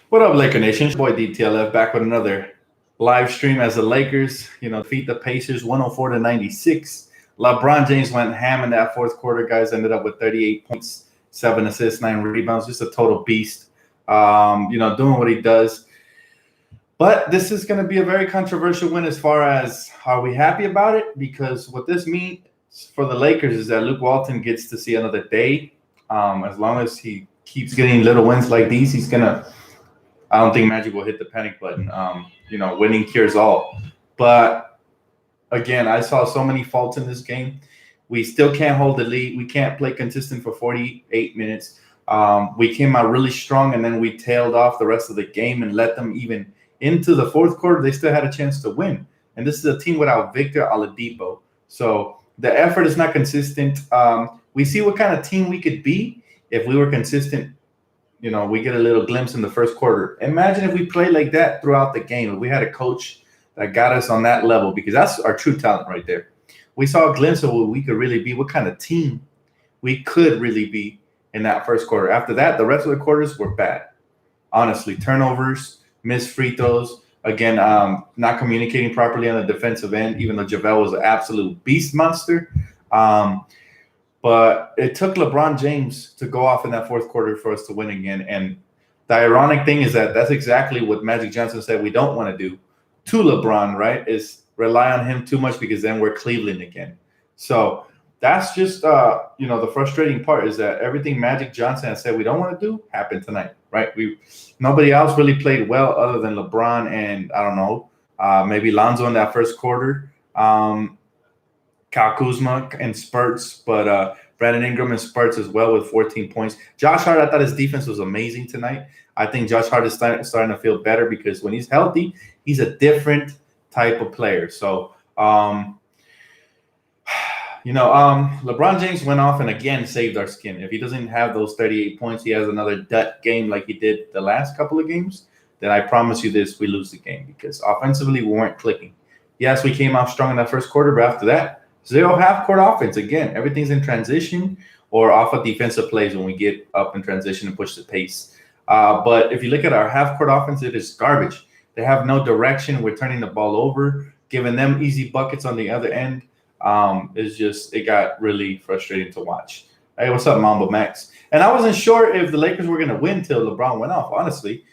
What up, Laker Nation? Boy DTLF back with another live stream as the Lakers, defeat the Pacers 104 to 96. LeBron James went ham in that fourth quarter, guys. Ended up with 38 points, 7 assists, 9 rebounds. Just a total beast. Doing what he does. But this is going to be a very controversial win as far as are we happy about it? Because what this means for the Lakers is that Luke Walton gets to see another day. As long as he keeps getting little wins like these, he's going to. I don't think Magic will hit the panic button. Winning cures all. But again, I saw so many faults in this game. We still can't hold the lead. We can't play consistent for 48 minutes. We came out really strong, and then we tailed off the rest of the game and let them even into the fourth quarter. They still had a chance to win. And this is a team without Victor Oladipo. So the effort is not consistent. We see what kind of team we could be if we were consistent. We get a little glimpse in the first quarter. Imagine if we played like that throughout the game. If we had a coach that got us on that level, because that's our true talent right there. We saw a glimpse of what we could really be, what kind of team we could really be in that first quarter. After that, the rest of the quarters were bad. Honestly, turnovers, missed free throws. Again, not communicating properly on the defensive end, even though JaVale was an absolute beast monster. But it took LeBron James to go off in that fourth quarter for us to win again. And the ironic thing is that that's exactly what Magic Johnson said we don't want to do to LeBron, right, is rely on him too much because then we're Cleveland again. So that's just, the frustrating part is that everything Magic Johnson has said we don't want to do happened tonight, right? Nobody else really played well other than LeBron and, I don't know, maybe Lonzo in that first quarter. Kyle Kuzma in spurts, but Brandon Ingram in spurts as well with 14 points. Josh Hart, I thought his defense was amazing tonight. I think Josh Hart is starting to feel better because when he's healthy, he's a different type of player. So, LeBron James went off and again saved our skin. If he doesn't have those 38 points, he has another dud game like he did the last couple of games, then I promise you this, we lose the game because offensively we weren't clicking. Yes, we came out strong in that first quarter, but after that, zero half-court offense. Again, everything's in transition or off of defensive plays when we get up in transition and push the pace. But if you look at our half-court offense, it is garbage. They have no direction. We're turning the ball over, giving them easy buckets on the other end. It got really frustrating to watch. Hey, what's up, Mamba Max? And I wasn't sure if the Lakers were going to win till LeBron went off, honestly.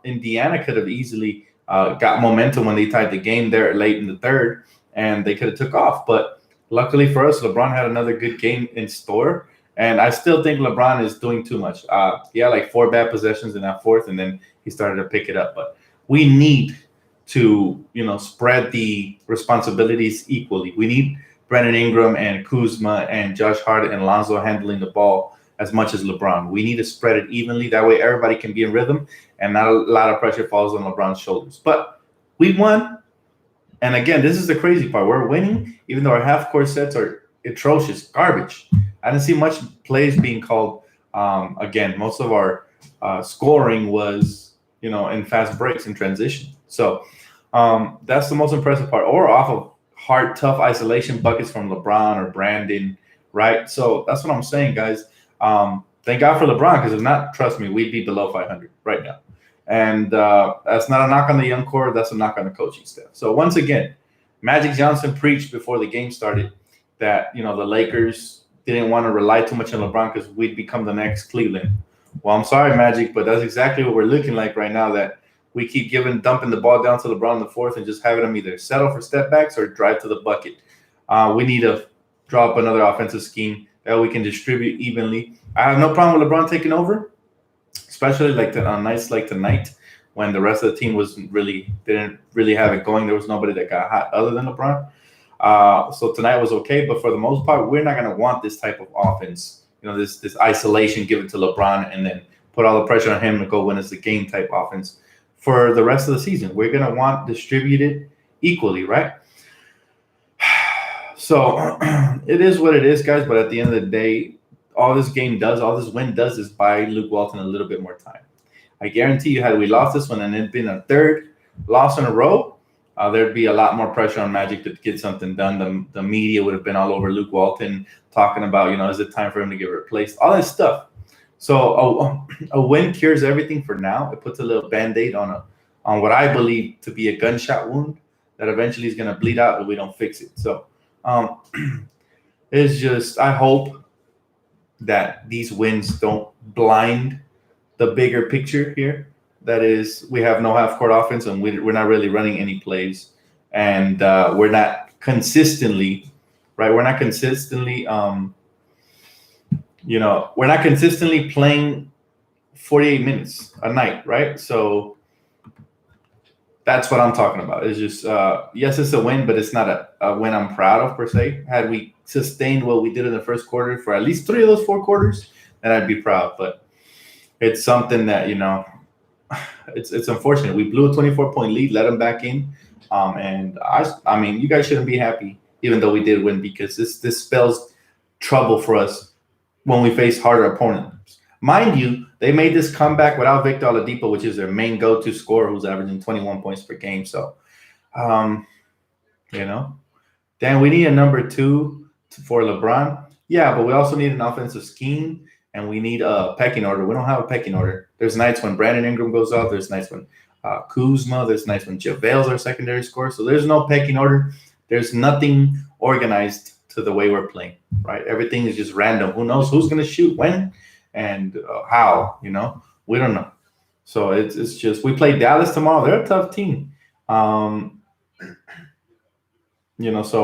Indiana could have easily got momentum when they tied the game there late in the third, and they could have took off. But luckily for us, LeBron had another good game in store. And I still think LeBron is doing too much. He had like 4 bad possessions in that fourth, and then he started to pick it up. But we need to, spread the responsibilities equally. We need Brandon Ingram and Kuzma and Josh Hart and Lonzo handling the ball as much as LeBron. We need to spread it evenly. That way everybody can be in rhythm and not a lot of pressure falls on LeBron's shoulders. But we won. And again, this is the crazy part. We're winning, even though our half-court sets are atrocious, garbage. I didn't see much plays being called. Again, most of our scoring was, in fast breaks and transition. So that's the most impressive part. Or off of hard, tough isolation buckets from LeBron or Brandon, right? So that's what I'm saying, guys. Thank God for LeBron, because if not, trust me, we'd be below 500 right now. And that's not a knock on the young core. That's a knock on the coaching staff. So once again, Magic Johnson preached before the game started that, the Lakers didn't want to rely too much on LeBron because we'd become the next Cleveland. Well, I'm sorry, Magic, but that's exactly what we're looking like right now, that we keep dumping the ball down to LeBron in the fourth and just having him either settle for step backs or drive to the bucket. We need to draw up another offensive scheme that we can distribute evenly. I have no problem with LeBron taking over, especially on nights like tonight when the rest of the team didn't really have it going. There was nobody that got hot other than LeBron. So tonight was okay, but for the most part, we're not going to want this type of offense. This isolation given to LeBron and then put all the pressure on him to go win us the game type offense for the rest of the season. We're going to want distributed equally, right? So it is what it is, guys. But at the end of the day, all this win does is buy Luke Walton a little bit more time. I guarantee you, had we lost this one and it'd been a third loss in a row, there'd be a lot more pressure on Magic to get something done. The media would have been all over Luke Walton talking about, is it time for him to get replaced? All that stuff. So a win cures everything for now. It puts a little band-aid on what I believe to be a gunshot wound that eventually is going to bleed out if we don't fix it. So um, it's just I hope that these wins don't blind the bigger picture here. That is, we have no half court offense, and we're not really running any plays, and we're not consistently, right? We're not consistently, we're not consistently playing 48 minutes a night, right? So that's what I'm talking about. It's just, yes, it's a win, but it's not a win I'm proud of per se. Had we sustained what we did in the first quarter for at least 3 of those 4 quarters, then I'd be proud. But it's something that it's unfortunate. We blew a 24-point lead, let them back in, and I mean, you guys shouldn't be happy, even though we did win, because this spells trouble for us when we face harder opponents. Mind you, they made this comeback without Victor Oladipo, which is their main go-to scorer, who's averaging 21 points per game. So, um, you know, Dan, we need a number two for LeBron. Yeah, but we also need an offensive scheme, and we need a pecking order. We don't have a pecking order. There's nights when Brandon Ingram goes off. There's nights when Kuzma. There's nights when JaVale's our secondary scorer. So there's no pecking order. There's nothing organized to the way we're playing, right? Everything is just random. Who knows who's going to shoot when and how, We don't know. So it's just, we play Dallas tomorrow. They're a tough team. So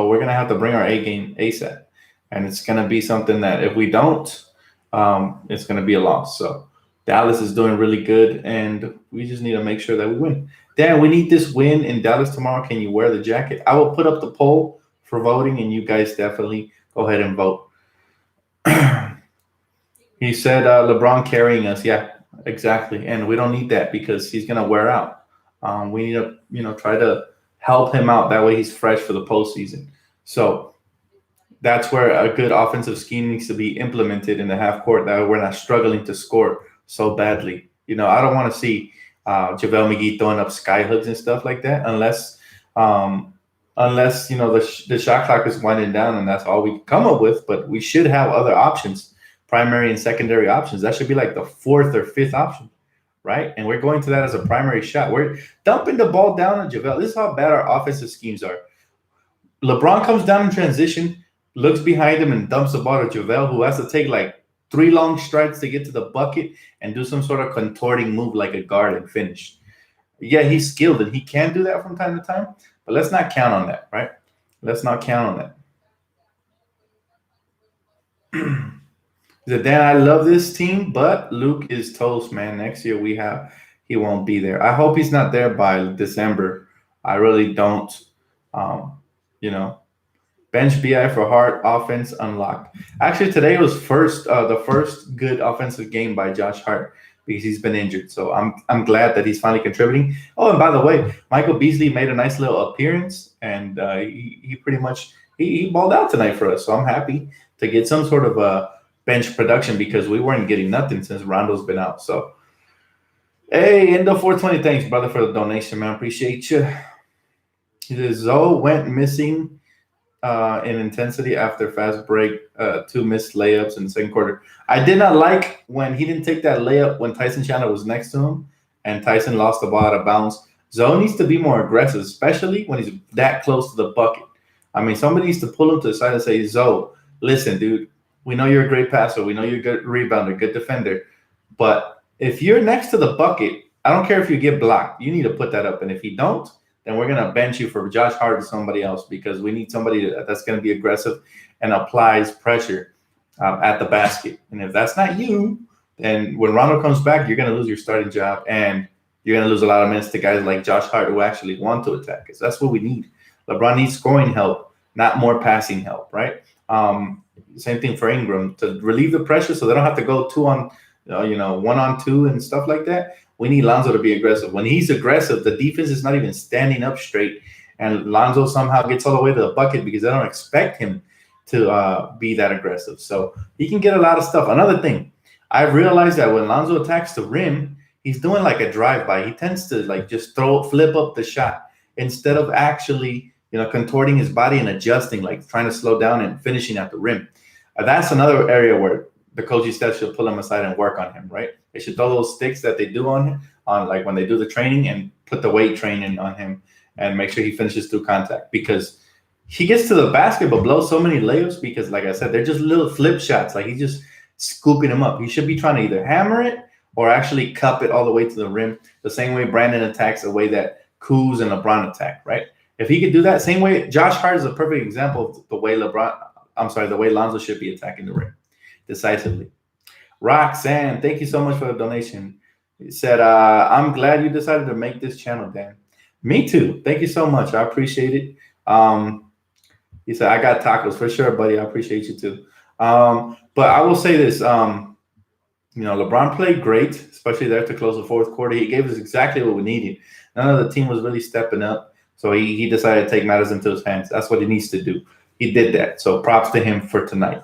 we're going to have to bring our A game ASAP. And it's going to be something that if we don't, it's going to be a loss. So Dallas is doing really good, and we just need to make sure that we win. Dan, we need this win in Dallas tomorrow. Can you wear the jacket? I will put up the poll for voting, and you guys definitely go ahead and vote. He said LeBron carrying us. Yeah, exactly. And we don't need that because he's going to wear out. We need to, try to help him out. That way he's fresh for the postseason. So that's where a good offensive scheme needs to be implemented in the half court. That way we're not struggling to score so badly. I don't want to see JaVale McGee throwing up sky hooks and stuff like that unless the shot clock is winding down and that's all we come up with. But we should have other options, primary and secondary options. That should be like the fourth or fifth option, right? And we're going to that as a primary shot. We're dumping the ball down on JaVale. This is how bad our offensive schemes are. LeBron comes down in transition, looks behind him and dumps the ball to JaVale, who has to take like 3 long strides to get to the bucket and do some sort of contorting move like a guard and finish. Yeah, he's skilled and he can do that from time to time, but let's not count on that, right? Let's not count on that. He said, Dan, I love this team, but Luke is toast, man. Next year he won't be there. I hope he's not there by December. I really don't. Bench BI for Hart, offense unlocked. Actually, today was the first good offensive game by Josh Hart because he's been injured. So I'm glad that he's finally contributing. Oh, and by the way, Michael Beasley made a nice little appearance, and he pretty much he balled out tonight for us. So I'm happy to get some sort of a bench production because we weren't getting nothing since Rondo's been out. So, hey, Endo 420, thanks, brother, for the donation, man. Appreciate you. Zoe went missing in intensity after fast break, 2 missed layups in the second quarter. I did not like when he didn't take that layup when Tyson Chandler was next to him and Tyson lost the ball out of bounds. Zoe needs to be more aggressive, especially when he's that close to the bucket. I mean, somebody needs to pull him to the side and say, Zoe, listen, dude, we know you're a great passer. We know you're a good rebounder, good defender. But if you're next to the bucket, I don't care if you get blocked. You need to put that up. And if you don't, then we're going to bench you for Josh Hart or somebody else because we need somebody that's going to be aggressive and applies pressure at the basket. And if that's not you, then when Rondo comes back, you're going to lose your starting job and you're going to lose a lot of minutes to guys like Josh Hart who actually want to attack us. That's what we need. LeBron needs scoring help, not more passing help, right? Same thing for Ingram to relieve the pressure so they don't have to go 1-on-2 and stuff like that. We need Lonzo to be aggressive. When he's aggressive, the defense is not even standing up straight, and Lonzo somehow gets all the way to the bucket because they don't expect him to be that aggressive. So he can get a lot of stuff. Another thing, I've realized that when Lonzo attacks the rim, he's doing like a drive-by. He tends to like just flip up the shot instead of actually contorting his body and adjusting, like trying to slow down and finishing at the rim. That's another area where the coaching staff should pull him aside and work on him, right? They should throw those sticks that they do on him, on like when they do the training, and put the weight training on him and make sure he finishes through contact, because he gets to the basket but blows so many layups because, like I said, they're just little flip shots. Like he's just scooping them up. He should be trying to either hammer it or actually cup it all the way to the rim, the same way Brandon attacks, the way that Kuz and LeBron attack, right? If he could do that same way, Josh Hart is a perfect example of the way the way Lonzo should be attacking the rim decisively. Roxanne, thank you so much for the donation. He said, I'm glad you decided to make this channel, Dan. Me too. Thank you so much. I appreciate it. He said, I got tacos for sure, buddy. I appreciate you too. But I will say this, LeBron played great, especially there to close the fourth quarter. He gave us exactly what we needed. None of the team was really stepping up. So he decided to take matters into his hands. That's what he needs to do. He did that. So props to him for tonight.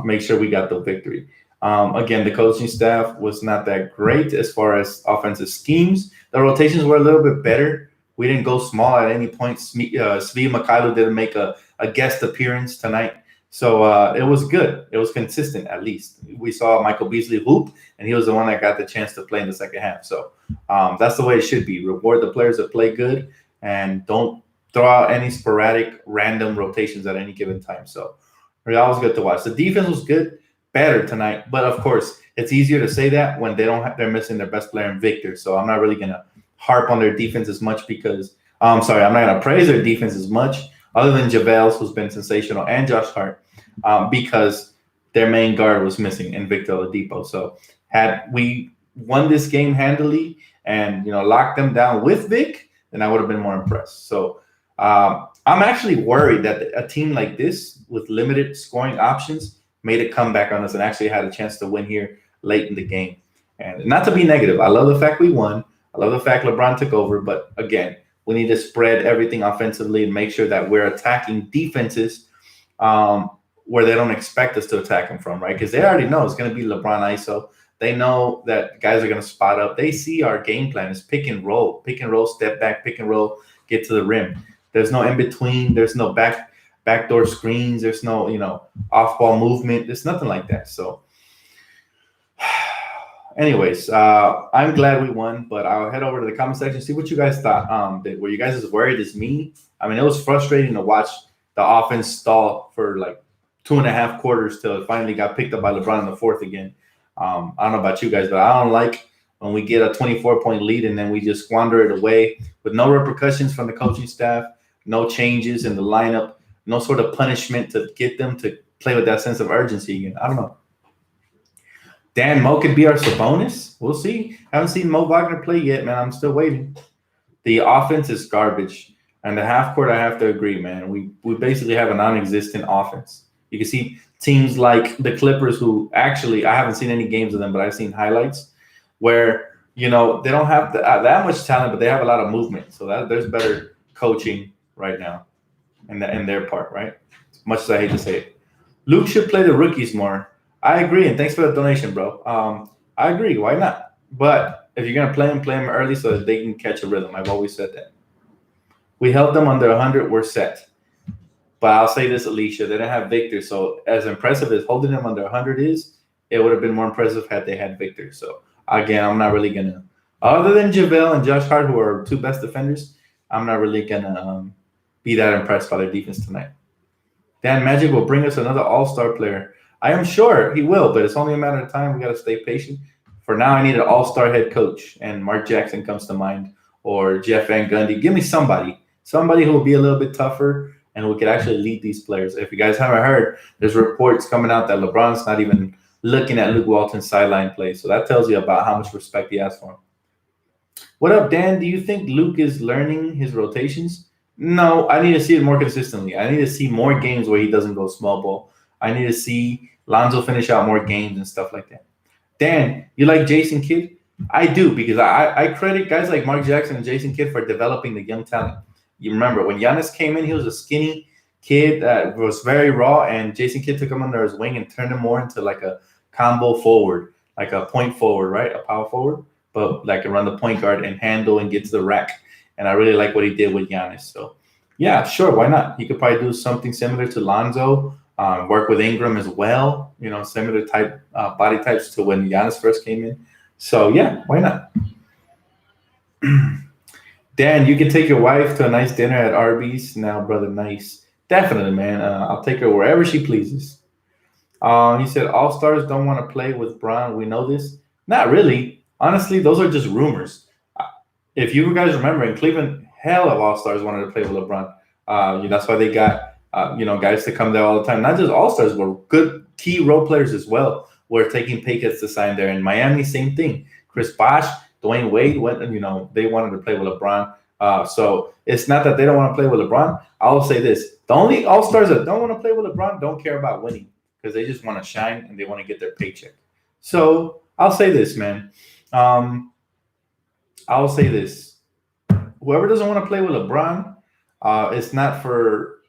Make sure we got the victory. Again, the coaching staff was not that great as far as offensive schemes. The rotations were a little bit better. We didn't go small at any point. Svi Mykhailiuk didn't make a guest appearance tonight. So it was good. It was consistent, at least. We saw Michael Beasley hoop, and he was the one that got the chance to play in the second half. So that's the way it should be. Reward the players that play good, and don't throw out any sporadic, random rotations at any given time. So that was good to watch. The defense was good, better tonight. But, of course, it's easier to say that when they're missing their best player in Victor. So I'm not really going to harp on their defense as much because I'm not going to praise their defense as much, other than JaVale's, who's been sensational, and Josh Hart, because their main guard was missing in Victor Oladipo. So had we won this game handily and locked them down with Vic, then I would have been more impressed. So I'm actually worried that a team like this with limited scoring options made a comeback on us and actually had a chance to win here late in the game. And not to be negative, I love the fact we won. I love the fact LeBron took over. But again, we need to spread everything offensively and make sure that we're attacking defenses where they don't expect us to attack them from, right? Because they already know it's going to be LeBron ISO. They know that guys are going to spot up. They see our game plan is pick and roll, step back, pick and roll, get to the rim. There's no in between. There's no backdoor screens. There's no, off ball movement. There's nothing like that. So anyways, I'm glad we won, but I'll head over to the comment section, see what you guys thought. Were you guys as worried as me? I mean, it was frustrating to watch the offense stall for like 2.5 quarters till it finally got picked up by LeBron in the fourth again. I don't know about you guys, but I don't like when we get a 24-point lead and then we just squander it away with no repercussions from the coaching staff, no changes in the lineup, no sort of punishment to get them to play with that sense of urgency again. I don't know. Dan, Mo could be our Sabonis. We'll see. Haven't seen Mo Wagner play yet, man. I'm still waiting. The offense is garbage. And the half court, I have to agree, man. We basically have a non-existent offense. You can see teams like the Clippers, who actually, I haven't seen any games of them, but I've seen highlights where, they don't have that much talent, but they have a lot of movement. So there's better coaching right now in their part, right? As much as I hate to say it. Luke should play the rookies more. I agree, and thanks for the donation, bro. I agree. Why not? But if you're going to play them early so that they can catch a rhythm. I've always said that. We held them under 100. We're set. But I'll say this, Alicia. They didn't have Victor. So as impressive as holding them under 100 is, it would have been more impressive had they had Victor. So, again, I'm not really going to – other than JaVale and Josh Hart, who are two best defenders, I'm not really going to be that impressed by their defense tonight. Dan Magic will bring us another all-star player. I am sure he will, but it's only a matter of time. We got to stay patient. For now, I need an all-star head coach, and Mark Jackson comes to mind, or Jeff Van Gundy. Give me somebody who will be a little bit tougher and who could actually lead these players. If you guys haven't heard, there's reports coming out that LeBron's not even looking at Luke Walton's sideline play. So that tells you about how much respect he has for him. What up, Dan? Do you think Luke is learning his rotations? No, I need to see it more consistently. I need to see more games where he doesn't go small ball. I need to see Lonzo finish out more games and stuff like that. Dan, you like Jason Kidd? I do, because I credit guys like Mark Jackson and Jason Kidd for developing the young talent. You remember when Giannis came in, he was a skinny kid that was very raw, and Jason Kidd took him under his wing and turned him more into like a combo forward, like a point forward, right? A power forward, but like around the point guard and handle and get to the rack. And I really like what he did with Giannis. So, yeah, sure, why not? He could probably do something similar to Lonzo. Work with Ingram as well. Similar type body types to when Giannis first came in. So yeah, why not? Dan, you can take your wife to a nice dinner at Arby's now, brother. Nice, definitely, man. I'll take her wherever she pleases. He said All Stars don't want to play with Bron. We know this. Not really. Honestly, those are just rumors. Uh, If you guys remember, in Cleveland, hell of All Stars wanted to play with LeBron. That's why they got guys to come there all the time. Not just All Stars, but good key role players as well. Were taking pay cuts to sign there. In Miami, same thing. Chris Bosh, Dwayne Wade went. They wanted to play with LeBron. So it's not that they don't want to play with LeBron. I'll say this: the only All Stars that don't want to play with LeBron don't care about winning because they just want to shine and they want to get their paycheck. So I'll say this, man. Um, I'll say this: whoever doesn't want to play with LeBron, it's not for.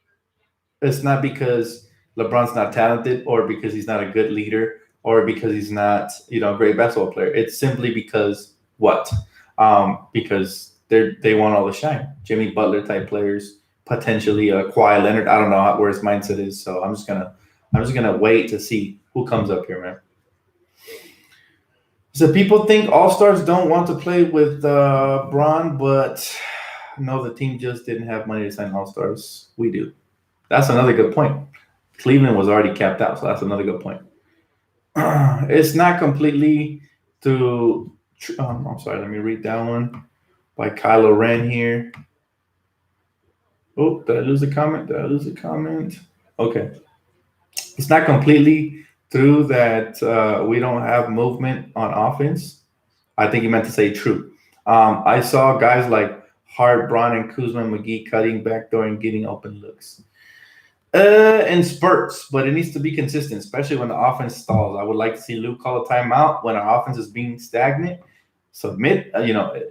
It's not because LeBron's not talented or because he's not a good leader or because he's not, a great basketball player. It's simply because what? Because they want all the shine. Jimmy Butler type players, potentially Kawhi Leonard. I don't know where his mindset is, so I'm just gonna wait to see who comes up here, man. So people think All Stars don't want to play with Bron, but no, the team just didn't have money to sign All Stars. We do. That's another good point. Cleveland was already capped out, so that's another good point. It's not completely to. I'm sorry. Let me read that one by Kylo Ren here. Oh, did I lose the comment? Did I lose the comment? Okay. It's not completely true that we don't have movement on offense. I think he meant to say true. I saw guys like Hart, Braun, and Kuzma and McGee cutting backdoor and getting open looks. In spurts, but it needs to be consistent, especially when the offense stalls. I would like to see Luke call a timeout when our offense is being stagnant. Submit,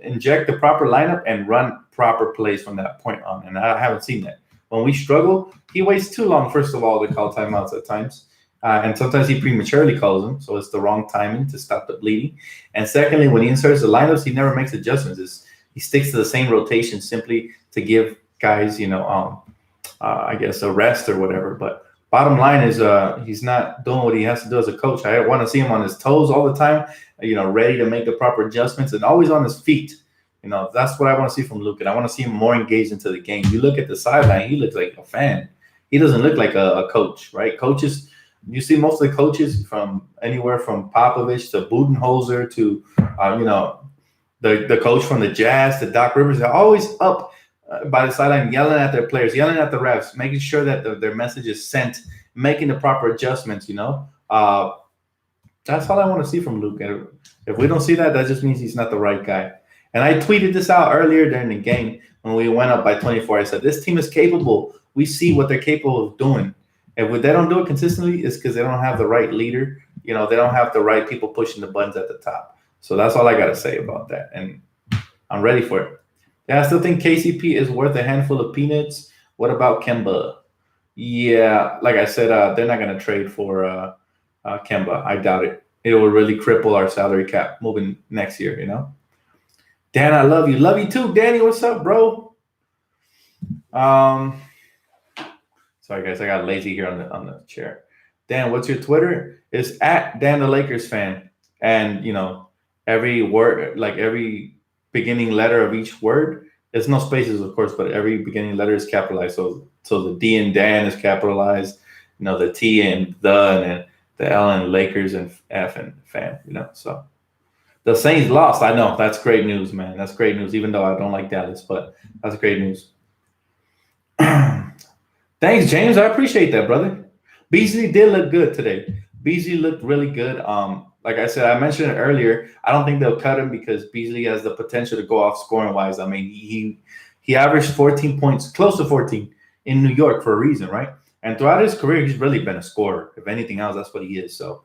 inject the proper lineup and run proper plays from that point on. And I haven't seen that. When we struggle, he waits too long, first of all, to call timeouts at times. And sometimes he prematurely calls them, so it's the wrong timing to stop the bleeding. And secondly, when he inserts the lineups, he never makes adjustments. He sticks to the same rotation simply to give guys, I guess, a rest or whatever. But bottom line is he's not doing what he has to do as a coach. I want to see him on his toes all the time, ready to make the proper adjustments and always on his feet. That's what I want to see from Luke. And I want to see him more engaged into the game. You look at the sideline, he looks like a fan. He doesn't look like a coach, right? Coaches, you see most of the coaches from anywhere from Popovich to Budenholzer to, the coach from the Jazz to Doc Rivers. They're always up by the sideline, yelling at their players, yelling at the refs, making sure that their message is sent, making the proper adjustments. That's all I want to see from Luke. And if we don't see that, that just means he's not the right guy. And I tweeted this out earlier during the game when we went up by 24. I said, this team is capable. We see what they're capable of doing. And when they don't do it consistently, it's because they don't have the right leader. They don't have the right people pushing the buttons at the top. So that's all I got to say about that. And I'm ready for it. Yeah, I still think KCP is worth a handful of peanuts. What about Kemba? Yeah, like I said, they're not going to trade for Kemba. I doubt it. It will really cripple our salary cap moving next year, Dan, I love you. Love you too, Danny. What's up, bro? Sorry, guys. I got lazy here on the chair. Dan, what's your Twitter? It's at Dan the Lakers fan. And, every word, like every beginning letter of each word, there's no spaces, of course, but every beginning letter is capitalized. So the D in Dan is capitalized, the T in and the L in Lakers and F in fan, so the Saints lost. I know that's great news, man. That's great news, even though I don't like Dallas, but that's great news. Thanks, James. I appreciate that, brother. Beasley did look good today. Beasley looked really good. Like I said, I mentioned it earlier. I don't think they'll cut him because Beasley has the potential to go off scoring wise. I mean, he averaged 14 points, close to 14 in New York for a reason, right? And throughout his career, he's really been a scorer. If anything else, that's what he is. So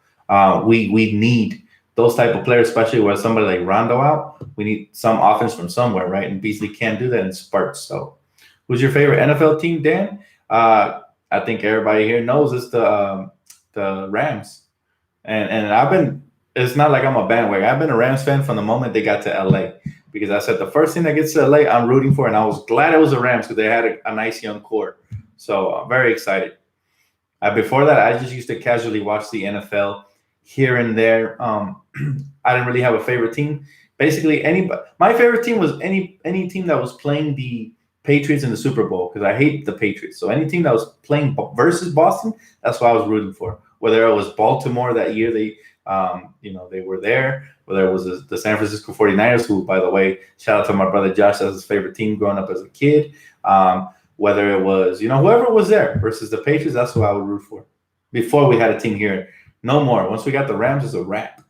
we need those type of players, especially with somebody like Rondo out. We need some offense from somewhere, right? And Beasley can't do that in spurts. So who's your favorite NFL team, Dan? I think everybody here knows it's the Rams. And it's not like I'm a bandwagon. I've been a Rams fan from the moment they got to LA because I said the first thing that gets to LA, I'm rooting for. And I was glad it was the Rams because they had a nice young core. So I'm very excited. Before that, I just used to casually watch the NFL here and there. I didn't really have a favorite team. Basically, my favorite team was any team that was playing the Patriots in the Super Bowl because I hate the Patriots. So any team that was playing versus Boston, that's what I was rooting for. Whether it was Baltimore that year, they were there. Whether it was the San Francisco 49ers, who, by the way, shout out to my brother Josh, that's his favorite team growing up as a kid. Whether it was, whoever was there versus the Patriots, that's who I would root for. Before we had a team here, no more. Once we got the Rams, it's a wrap.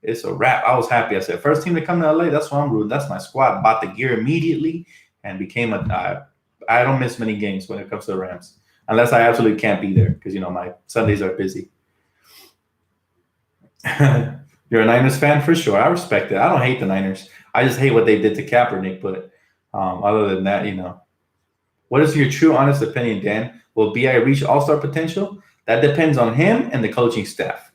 It's a wrap. I was happy. I said, first team to come to LA, that's what I'm rooting. That's my squad. Bought the gear immediately and became I don't miss many games when it comes to the Rams, unless I absolutely can't be there because, my Sundays are busy. You're a Niners fan for sure. I respect it. I don't hate the Niners. I just hate what they did to Kaepernick. But other than that, what is your true, honest opinion, Dan? Will B.I. reach all-star potential? That depends on him and the coaching staff.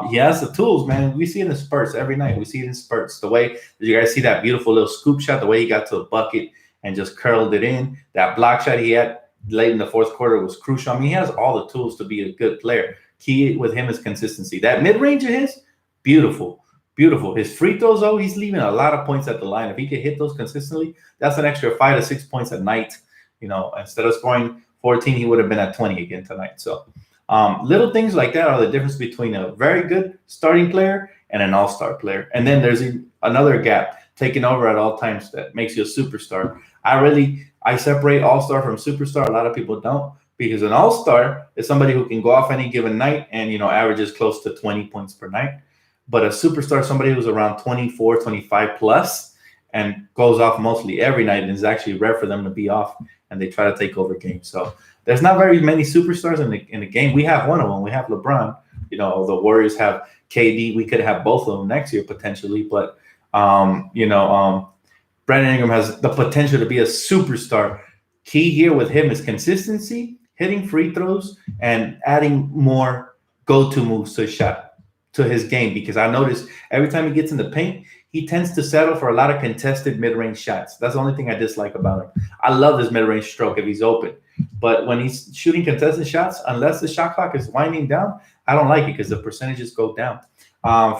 He has the tools, man. We see it in spurts every night. We see it in spurts. The way you guys see that beautiful little scoop shot, the way he got to the bucket and just curled it in. That block shot he had late in the fourth quarter was crucial. I mean, he has all the tools to be a good player. Key with him is consistency. That mid-range of his, beautiful. Beautiful. His free throws, though, he's leaving a lot of points at the line. If he could hit those consistently, that's an extra 5 to 6 points a night. Instead of scoring 14, he would have been at 20 again tonight. So little things like that are the difference between a very good starting player and an all-star player. And then there's another gap taking over at all times that makes you a superstar. I separate all-star from superstar. A lot of people don't, because an all-star is somebody who can go off any given night and, averages close to 20 points per night. But a superstar is somebody who's around 24, 25 plus and goes off mostly every night, and it's actually rare for them to be off, and they try to take over games. So there's not very many superstars in the game. We have one of them. We have LeBron. The Warriors have KD. We could have both of them next year potentially, but Brandon Ingram has the potential to be a superstar. Key here with him is consistency, hitting free throws, and adding more go-to moves to his game, because I noticed every time he gets in the paint, he tends to settle for a lot of contested mid-range shots. That's the only thing I dislike about him. I love his mid-range stroke if he's open. But when he's shooting contested shots, unless the shot clock is winding down, I don't like it because the percentages go down.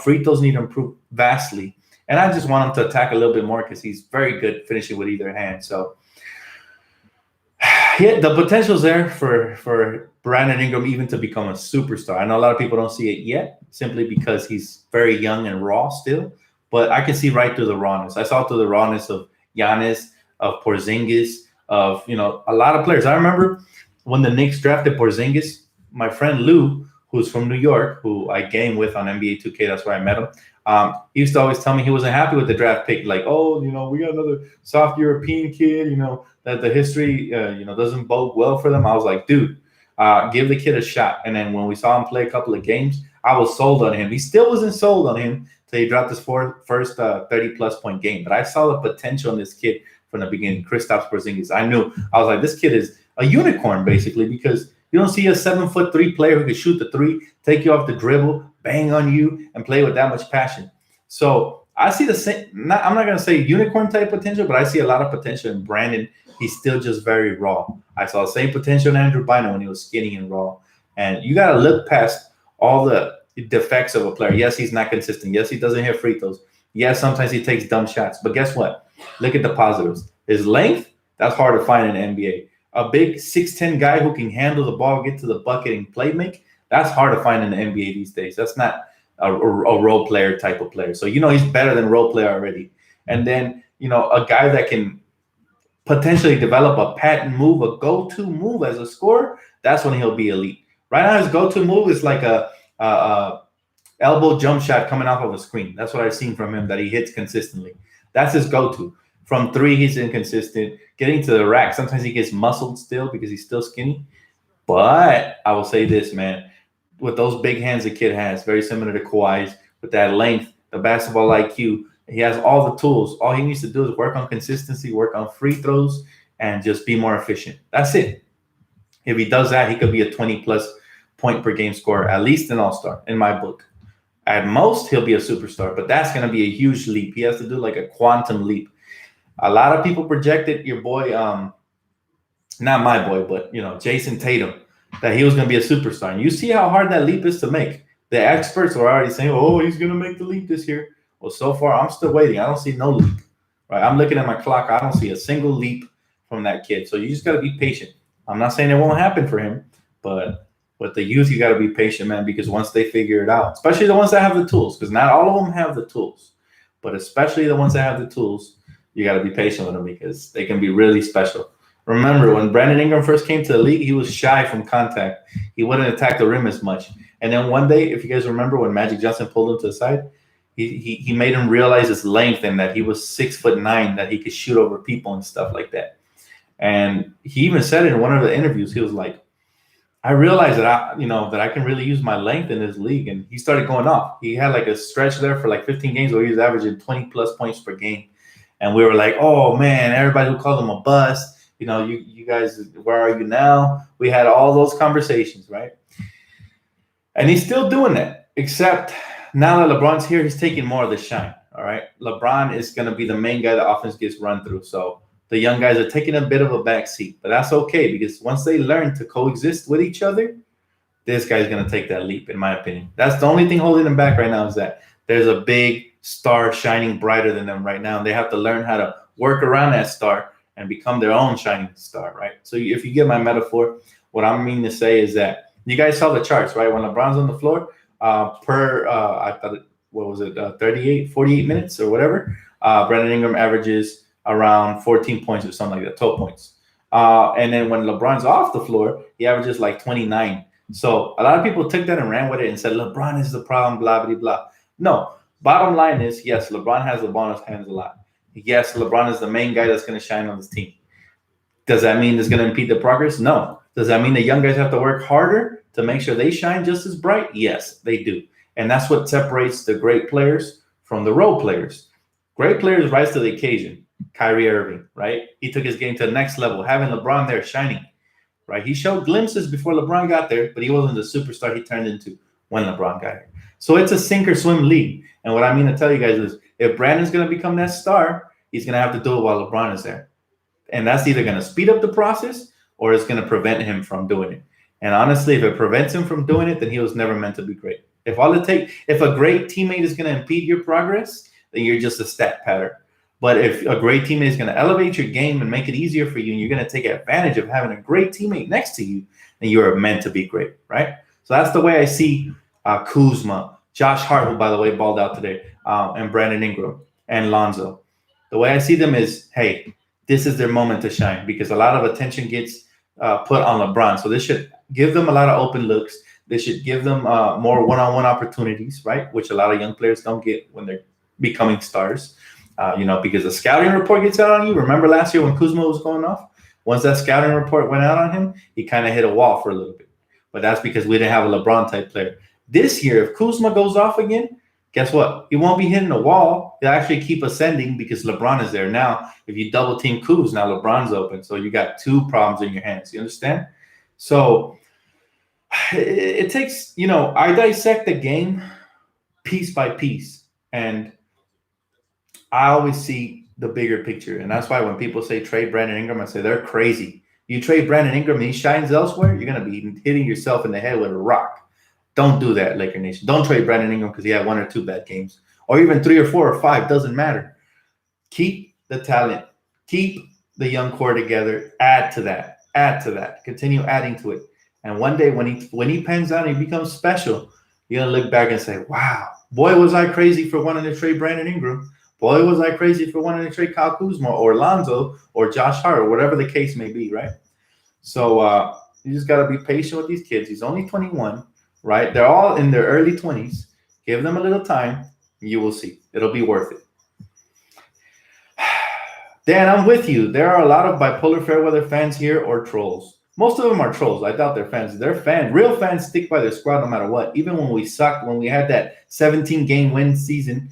Free throws need to improve vastly. And I just want him to attack a little bit more because he's very good finishing with either hand. So, yeah, the potential's there for Brandon Ingram even to become a superstar. I know a lot of people don't see it yet simply because he's very young and raw still. But I can see right through the rawness. I saw through the rawness of Giannis, of Porzingis, of a lot of players. I remember when the Knicks drafted Porzingis, my friend Lou, who's from New York, who I game with on NBA 2K, that's where I met him. He used to always tell me he wasn't happy with the draft pick. Like, we got another soft European kid, that the history, doesn't bode well for them. I was like, dude, give the kid a shot. And then when we saw him play a couple of games, I was sold on him. He still wasn't sold on him till he dropped his first 30-plus point game. But I saw the potential in this kid from the beginning. Kristaps Porzingis. I was like, this kid is a unicorn, basically, because you don't see a 7'3" player who can shoot the three, take you off the dribble, bang on you, and play with that much passion. So I see the same. I'm not going to say unicorn type potential, but I see a lot of potential in Brandon. He's still just very raw. I saw the same potential in Andrew Bynum when he was skinny and raw. And you got to look past all the defects of a player. Yes, he's not consistent. Yes, he doesn't hit free throws. Yes, sometimes he takes dumb shots. But guess what? Look at the positives. His length, that's hard to find in the NBA. A big 6'10" guy who can handle the ball, get to the bucket, and play make, that's hard to find in the NBA these days. That's not a role player type of player. So, he's better than role player already. And then, a guy that can potentially develop a patent move, a go-to move as a scorer, that's when he'll be elite. Right now, his go-to move is like a elbow jump shot coming off of a screen. That's what I've seen from him that he hits consistently. That's his go-to. From three, he's inconsistent. Getting to the rack, sometimes he gets muscled still because he's still skinny. But I will say this, man. With those big hands the kid has, very similar to Kawhi's, with that length, the basketball IQ, he has all the tools. All he needs to do is work on consistency, work on free throws, and just be more efficient. That's it. If he does that, he could be a 20-plus point per game scorer, at least an all-star in my book. At most, he'll be a superstar, but that's going to be a huge leap. He has to do like a quantum leap. A lot of people projected your boy, not my boy, but, Jason Tatum. that he was going to be a superstar. And you see how hard that leap is to make. The experts are already saying, "Oh, he's going to make the leap this year." Well, so far I'm still waiting. I don't see no leap. Right? I'm looking at my clock. I don't see a single leap from that kid. So you just got to be patient. I'm not saying it won't happen for him, but with the youth, you got to be patient, man, because once they figure it out, especially the ones that have the tools, because not all of them have the tools, but especially the ones that have the tools, you got to be patient with them because they can be really special. Remember, when Brandon Ingram first came to the league, he was shy from contact. He wouldn't attack the rim as much. And then one day, if you guys remember when Magic Johnson pulled him to the side, he made him realize his length and that he was 6'9", that he could shoot over people and stuff like that. And he even said it in one of the interviews. He was like, I realized that I can really use my length in this league. And he started going off. He had like a stretch there for like 15 games where he was averaging 20 plus points per game. And we were like, oh man, everybody who called him a bust, you guys, where are you now? We had all those conversations, right? And he's still doing that, except now that LeBron's here, he's taking more of the shine. All right. LeBron is going to be the main guy the offense gets run through. So the young guys are taking a bit of a back seat, but that's okay because once they learn to coexist with each other, this guy's going to take that leap, in my opinion. That's the only thing holding him back right now is that there's a big star shining brighter than them right now. And they have to learn how to work around that star and become their own shining star, right? So if you get my metaphor, what I mean to say is that you guys saw the charts, right? When LeBron's on the floor, I thought, 48 minutes or whatever, Brandon Ingram averages around 14 points or something like that, 12 points. And then when LeBron's off the floor, he averages like 29. So a lot of people took that and ran with it and said, LeBron is the problem, blah, blah, blah. No, bottom line is, yes, LeBron has the ball in his hands a lot. Yes, LeBron is the main guy that's going to shine on this team. Does that mean it's going to impede the progress? No. Does that mean the young guys have to work harder to make sure they shine just as bright? Yes, they do. And that's what separates the great players from the role players. Great players rise to the occasion. Kyrie Irving, right? He took his game to the next level, having LeBron there shining, right? He showed glimpses before LeBron got there, but he wasn't the superstar he turned into when LeBron got here. So it's a sink or swim league. And what I mean to tell you guys is if Brandon's going to become that star, he's going to have to do it while LeBron is there. And that's either going to speed up the process or it's going to prevent him from doing it. And honestly, if it prevents him from doing it, then he was never meant to be great. If a great teammate is going to impede your progress, then you're just a stat pattern. But if a great teammate is going to elevate your game and make it easier for you, and you're going to take advantage of having a great teammate next to you, then you are meant to be great, right? So that's the way I see Kuzma, Josh Hart, who, by the way, balled out today, and Brandon Ingram and Lonzo. The way I see them is, hey, this is their moment to shine because a lot of attention gets put on LeBron. So this should give them a lot of open looks. This should give them more one-on-one opportunities, right? Which a lot of young players don't get when they're becoming stars. Because the scouting report gets out on you. Remember last year when Kuzma was going off? Once that scouting report went out on him, he kind of hit a wall for a little bit. But that's because we didn't have a LeBron-type player. This year, if Kuzma goes off again, guess what? He won't be hitting a wall. He'll actually keep ascending because LeBron is there. Now, if you double-team Kuz, now LeBron's open. So you got two problems in your hands. You understand? So it takes, I dissect the game piece by piece. And I always see the bigger picture. And that's why when people say trade Brandon Ingram, I say they're crazy. You trade Brandon Ingram and he shines elsewhere, you're going to be hitting yourself in the head with a rock. Don't do that, Laker Nation. Don't trade Brandon Ingram because he had 1 or 2 bad games. Or even 3 or 4 or 5. Doesn't matter. Keep the talent. Keep the young core together. Add to that. Add to that. Continue adding to it. And one day when he pans out and he becomes special, you're going to look back and say, wow, boy, was I crazy for wanting to trade Brandon Ingram. Boy, was I crazy for wanting to trade Kyle Kuzma or Lonzo or Josh Hart or whatever the case may be, right? So you just got to be patient with these kids. He's only 21, right? They're all in their early 20s. Give them a little time. You will see. It'll be worth it. Dan, I'm with you. There are a lot of bipolar Fairweather fans here or trolls. Most of them are trolls. I doubt they're fans. They're fans. Real fans stick by their squad no matter what. Even when we sucked, when we had that 17-game win season,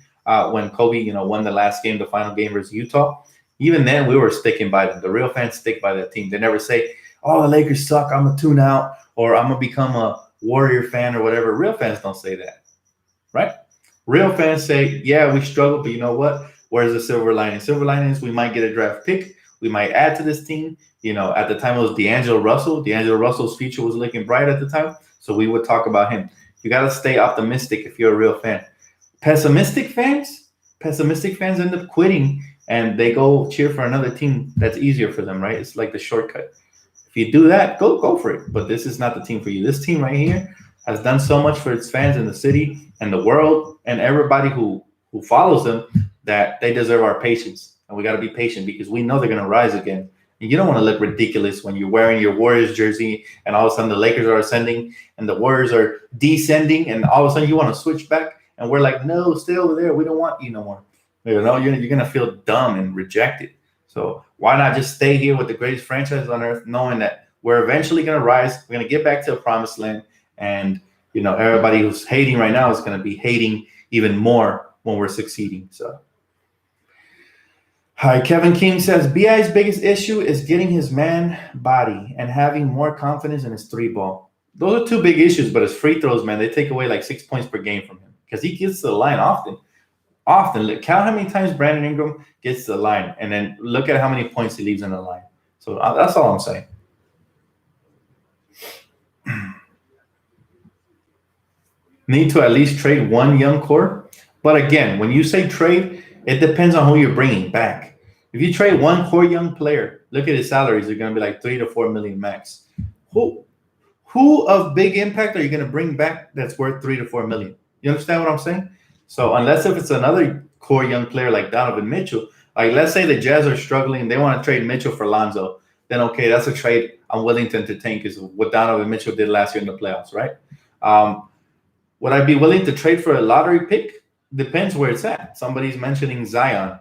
when Kobe, won the last game, the final game versus Utah, even then we were sticking by them. The real fans stick by their team. They never say, oh, the Lakers suck, I'm going to tune out, or I'm going to become a Warrior fan or whatever. Real fans don't say that, right? Real fans say, yeah, we struggle, but you know what? Where's the silver lining? Silver lining is we might get a draft pick, We might add to this team. At the time it was D'Angelo Russell. D'Angelo Russell's future was looking bright at the time, so we would talk about him. You got to stay optimistic if you're a real fan. Pessimistic fans end up quitting and they go cheer for another team that's easier for them, right? It's like the shortcut. If you do that, go for it. But this is not the team for you. This team right here has done so much for its fans in the city and the world and everybody who follows them that they deserve our patience. And we got to be patient because we know they're going to rise again. And you don't want to look ridiculous when you're wearing your Warriors jersey and all of a sudden the Lakers are ascending and the Warriors are descending and all of a sudden you want to switch back and we're like, no, stay over there. We don't want you no more. You're going to feel dumb and rejected. So why not just stay here with the greatest franchise on earth, knowing that we're eventually going to rise. We're going to get back to the promised land. And, everybody who's hating right now is going to be hating even more when we're succeeding. So. Hi, Kevin King says, B.I.'s biggest issue is getting his man body and having more confidence in his three ball. Those are two big issues, but his free throws, man, they take away like 6 points per game from him because he gets to the line often. Count how many times Brandon Ingram gets to the line and then look at how many points he leaves in the line. So that's all I'm saying. Need to at least trade one young core. But again, when you say trade, it depends on who you're bringing back. If you trade one core young player, look at his salaries. They're going to be like $3 to $4 million max. Who of big impact are you going to bring back that's worth $3 to $4 million? You understand what I'm saying? So unless if it's another core young player like Donovan Mitchell, like let's say the Jazz are struggling, they want to trade Mitchell for Lonzo, then okay, that's a trade I'm willing to entertain because of what Donovan Mitchell did last year in the playoffs, right? Would I be willing to trade for a lottery pick? Depends where it's at. Somebody's mentioning Zion.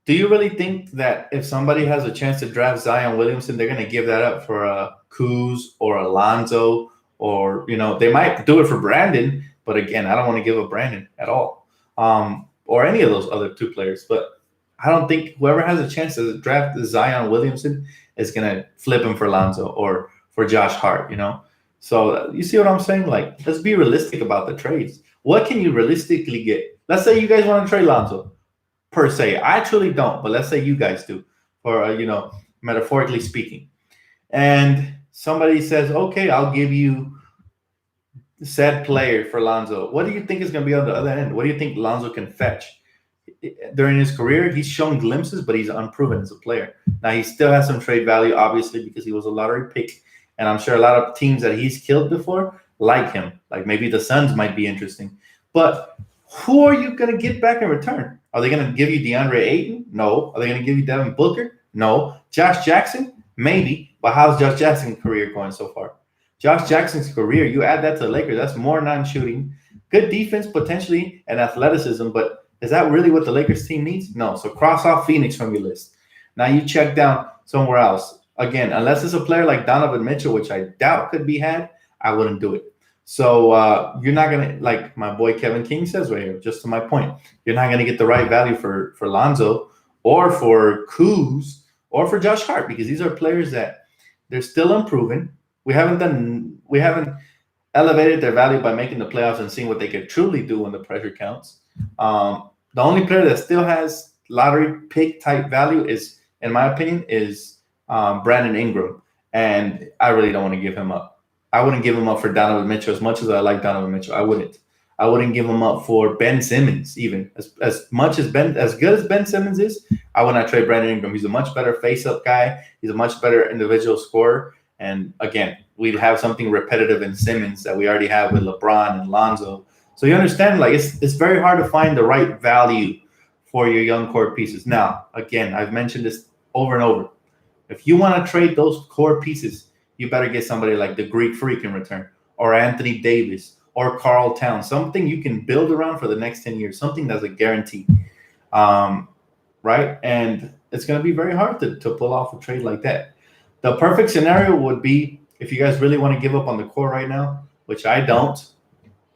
Do you really think that if somebody has a chance to draft Zion Williamson, they're going to give that up for a Kuz or a Lonzo? Or, they might do it for Brandon. But again, I don't want to give up Brandon at all, or any of those other two players. But I don't think whoever has a chance to draft Zion Williamson is going to flip him for Lonzo or for Josh Hart, So you see what I'm saying? Like, let's be realistic about the trades. What can you realistically get? Let's say you guys want to trade Lonzo, per se. I truly don't, but let's say you guys do, or, metaphorically speaking. And somebody says, okay, I'll give you said player for Lonzo. What do you think is going to be on the other end? What do you think Lonzo can fetch? During his career, he's shown glimpses, but he's unproven as a player. Now, he still has some trade value, obviously, because he was a lottery pick. And I'm sure a lot of teams that he's killed before like him. Like maybe the Suns might be interesting. But who are you going to get back in return? Are they going to give you DeAndre Ayton? No. Are they going to give you Devin Booker? No. Josh Jackson? Maybe. But how's Josh Jackson's career going so far? Josh Jackson's career, you add that to the Lakers, that's more non-shooting. Good defense potentially and athleticism, but is that really what the Lakers team needs? No. So cross off Phoenix from your list. Now you check down somewhere else. Again, unless it's a player like Donovan Mitchell, which I doubt could be had, I wouldn't do it. So you're not going to, like my boy Kevin King says right here, just to my point, you're not going to get the right value for Lonzo or for Kuz or for Josh Hart because these are players that they're still improving. We haven't elevated their value by making the playoffs and seeing what they could truly do when the pressure counts. The only player that still has lottery pick type value is, in my opinion, is Brandon Ingram. And I really don't want to give him up. I wouldn't give him up for Donovan Mitchell as much as I like Donovan Mitchell. I wouldn't give him up for Ben Simmons even. As good as Ben Simmons is, I would not trade Brandon Ingram. He's a much better face-up guy. He's a much better individual scorer. And again, we'd have something repetitive in Simmons that we already have with LeBron and Lonzo. So you understand, like it's very hard to find the right value for your young core pieces. Now, again, I've mentioned this over and over. If you want to trade those core pieces, you better get somebody like the Greek Freak in return, or Anthony Davis, or Karl Towns, something you can build around for the next 10 years, something that's a guarantee, right? And it's going to be very hard to pull off a trade like that. The perfect scenario would be if you guys really want to give up on the core right now, which I don't.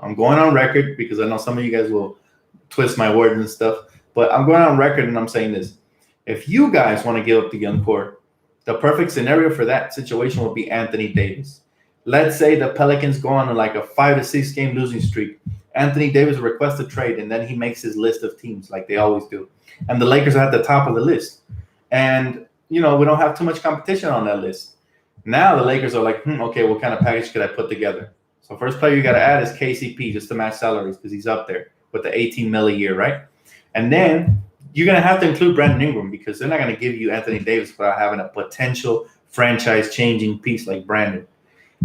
I'm going on record because I know some of you guys will twist my words and stuff, but I'm going on record and I'm saying this. If you guys want to give up the young core, the perfect scenario for that situation would be Anthony Davis. Let's say the Pelicans go on like a 5 to 6 game losing streak. Anthony Davis requests a trade, and then he makes his list of teams like they always do. And the Lakers are at the top of the list. And, we don't have too much competition on that list. Now the Lakers are like, okay, what kind of package could I put together? So first player you got to add is KCP just to match salaries because he's up there with the 18 mil a year, right? And then you're going to have to include Brandon Ingram because they're not going to give you Anthony Davis without having a potential franchise-changing piece like Brandon.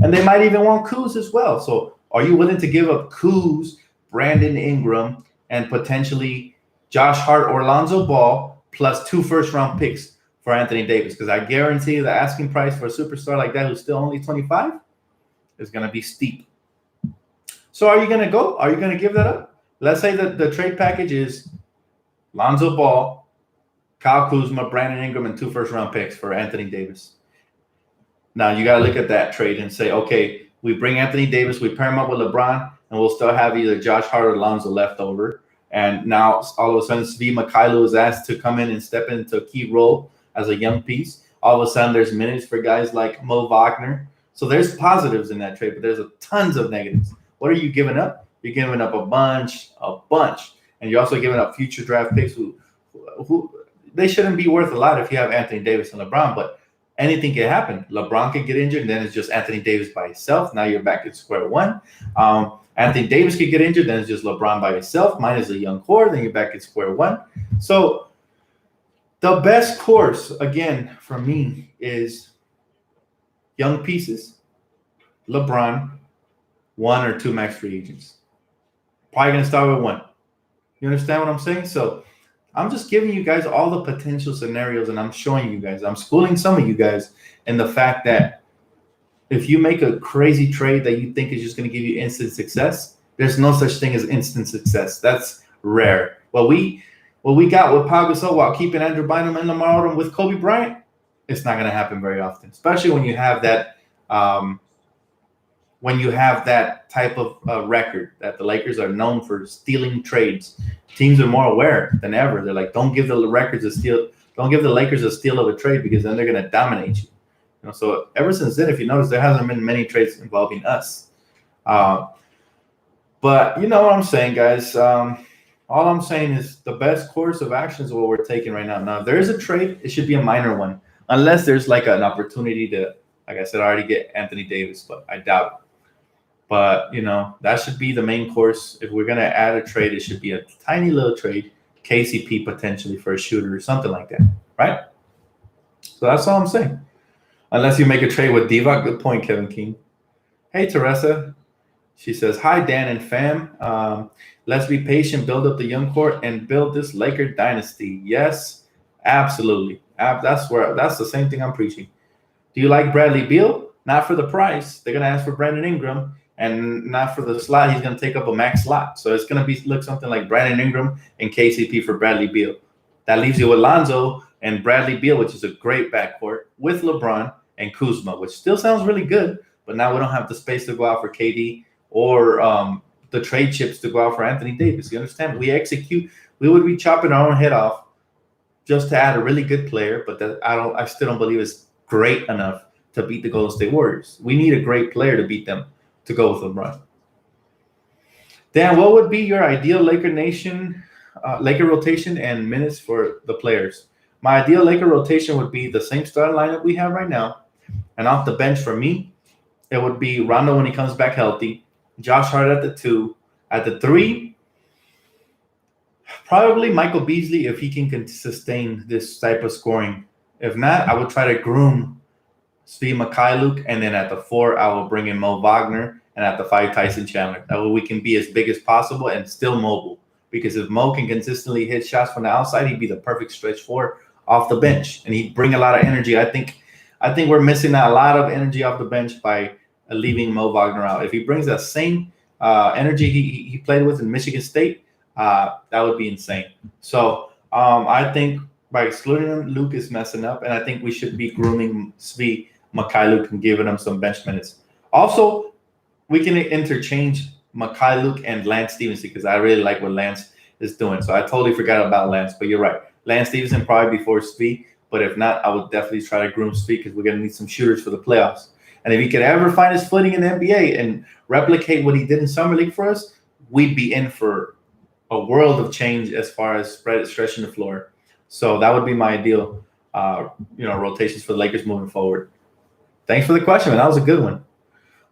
And they might even want Kuz as well. So are you willing to give up Kuz, Brandon Ingram, and potentially Josh Hart or Lonzo Ball plus 2 first-round picks for Anthony Davis? Because I guarantee you the asking price for a superstar like that who's still only 25 is going to be steep. So are you going to go? Are you going to give that up? Let's say that the trade package is Lonzo Ball, Kyle Kuzma, Brandon Ingram, and 2 first-round picks for Anthony Davis. Now, you got to look at that trade and say, okay, we bring Anthony Davis, we pair him up with LeBron, and we'll still have either Josh Hart or Lonzo left over. And now, all of a sudden, Svi Mykhailiuk is asked to come in and step into a key role as a young piece. All of a sudden, there's minutes for guys like Mo Wagner. So there's positives in that trade, but there's tons of negatives. What are you giving up? You're giving up a bunch. And you're also giving up future draft picks who they shouldn't be worth a lot if you have Anthony Davis and LeBron, but anything can happen. LeBron could get injured, and then it's just Anthony Davis by himself. Now you're back at square one. Anthony Davis could get injured, then it's just LeBron by himself, minus a young core, then you're back at square one. So the best course, again, for me, is young pieces, LeBron, 1 or 2 max free agents. Probably going to start with 1. You understand what I'm saying? So I'm just giving you guys all the potential scenarios, and I'm showing you guys. I'm schooling some of you guys in the fact that if you make a crazy trade that you think is just going to give you instant success, there's no such thing as instant success. That's rare. What we got with Pau Gasol while keeping Andrew Bynum and Lamar Odom with Kobe Bryant, it's not going to happen very often, especially when you have that type of record that the Lakers are known for stealing trades. Teams are more aware than ever. They're like, don't give the Lakers a steal of a trade because then they're going to dominate you. So ever since then, if you notice, there hasn't been many trades involving us. But you know what I'm saying, guys. All I'm saying is the best course of action is what we're taking right now. Now, if there is a trade, it should be a minor one, unless there's like an opportunity to, like I said, already get Anthony Davis, but I doubt it. But, that should be the main course. If we're going to add a trade, it should be a tiny little trade, KCP potentially for a shooter or something like that, right? So that's all I'm saying. Unless you make a trade with Divac. Good point, Kevin King. Hey, Teresa. She says, hi, Dan and fam. Let's be patient, build up the young core, and build this Laker dynasty. Yes, absolutely. That's the same thing I'm preaching. Do you like Bradley Beal? Not for the price. They're going to ask for Brandon Ingram. And not for the slot, he's going to take up a max slot. So it's going to look something like Brandon Ingram and KCP for Bradley Beal. That leaves you with Lonzo and Bradley Beal, which is a great backcourt, with LeBron and Kuzma, which still sounds really good. But now we don't have the space to go out for KD or the trade chips to go out for Anthony Davis. You understand? We would be chopping our own head off just to add a really good player, but I still don't believe it's great enough to beat the Golden State Warriors. We need a great player to beat them, to go with LeBron. Dan, what would be your ideal Laker rotation and minutes for the players? My ideal Laker rotation would be the same starting lineup we have right now. And off the bench for me, it would be Rondo when he comes back healthy, Josh Hart at the 2. At the 3, probably Michael Beasley if he can sustain this type of scoring. If not, I would try to groom Svi Mykhailiuk, and then at the 4, I will bring in Mo Wagner, and at the 5, Tyson Chandler. That way we can be as big as possible and still mobile. Because if Mo can consistently hit shots from the outside, he'd be the perfect stretch 4 off the bench, and he'd bring a lot of energy. I think we're missing a lot of energy off the bench by leaving Mo Wagner out. If he brings that same energy he played with in Michigan State, that would be insane. So I think by excluding him, Luke is messing up, and I think we should be grooming Svi Mykhailiuk and giving him some bench minutes. Also, we can interchange Mykhailiuk and Lance Stevenson because I really like what Lance is doing. So I totally forgot about Lance, but you're right. Lance Stevenson probably before Svi, but if not, I would definitely try to groom Svi because we're going to need some shooters for the playoffs. And if he could ever find his footing in the NBA and replicate what he did in Summer League for us, we'd be in for a world of change as far as stretching the floor. So that would be my ideal rotations for the Lakers moving forward. Thanks for the question, man. That was a good one.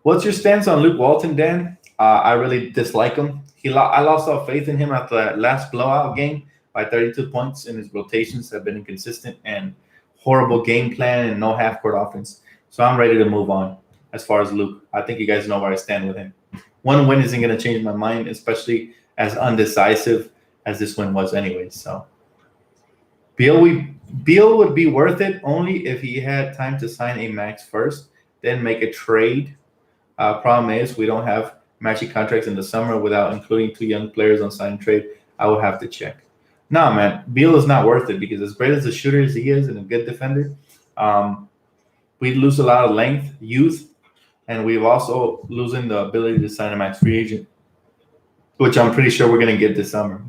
What's your stance on Luke Walton, Dan? I really dislike him. I lost all faith in him after that last blowout game by 32 points, and his rotations have been inconsistent and horrible game plan and no half-court offense. So I'm ready to move on as far as Luke. I think you guys know where I stand with him. One win isn't going to change my mind, especially as undecisive as this win was anyway. So Beal would be worth it only if he had time to sign a max first, then make a trade. Problem is, we don't have matching contracts in the summer without including 2 young players on sign trade. I will have to check. No, man, Beal is not worth it because as great as a shooter as he is and a good defender, we lose a lot of length, youth, and we've also losing the ability to sign a max free agent, which I'm pretty sure we're going to get this summer.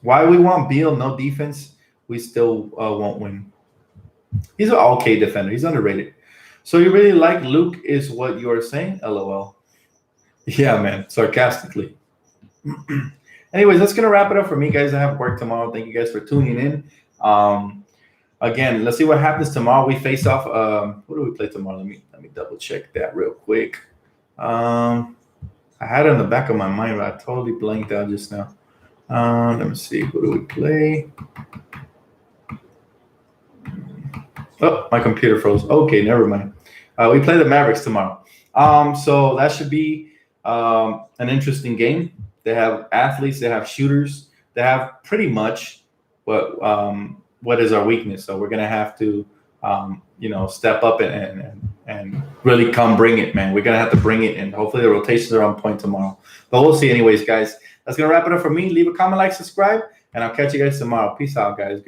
Why we want Beal? No defense. We still won't win. He's an okay defender. He's underrated. So you really like Luke is what you are saying? LOL. Yeah, man. Sarcastically. Anyways, that's going to wrap it up for me, guys. I have work tomorrow. Thank you guys for tuning in. Again, let's see what happens tomorrow. We face off. What do we play tomorrow? Let me double check that real quick. I had it in the back of my mind, but I totally blanked out just now. Let me see. Who do we play? Oh, my computer froze. Okay, never mind. We play the Mavericks tomorrow. So that should be an interesting game. They have athletes. They have shooters. They have pretty much what is our weakness. So we're gonna have to step up and really come bring it, man. We're gonna have to bring it, and hopefully the rotations are on point tomorrow. But we'll see, anyways, guys. That's gonna wrap it up for me. Leave a comment, like, subscribe, and I'll catch you guys tomorrow. Peace out, guys.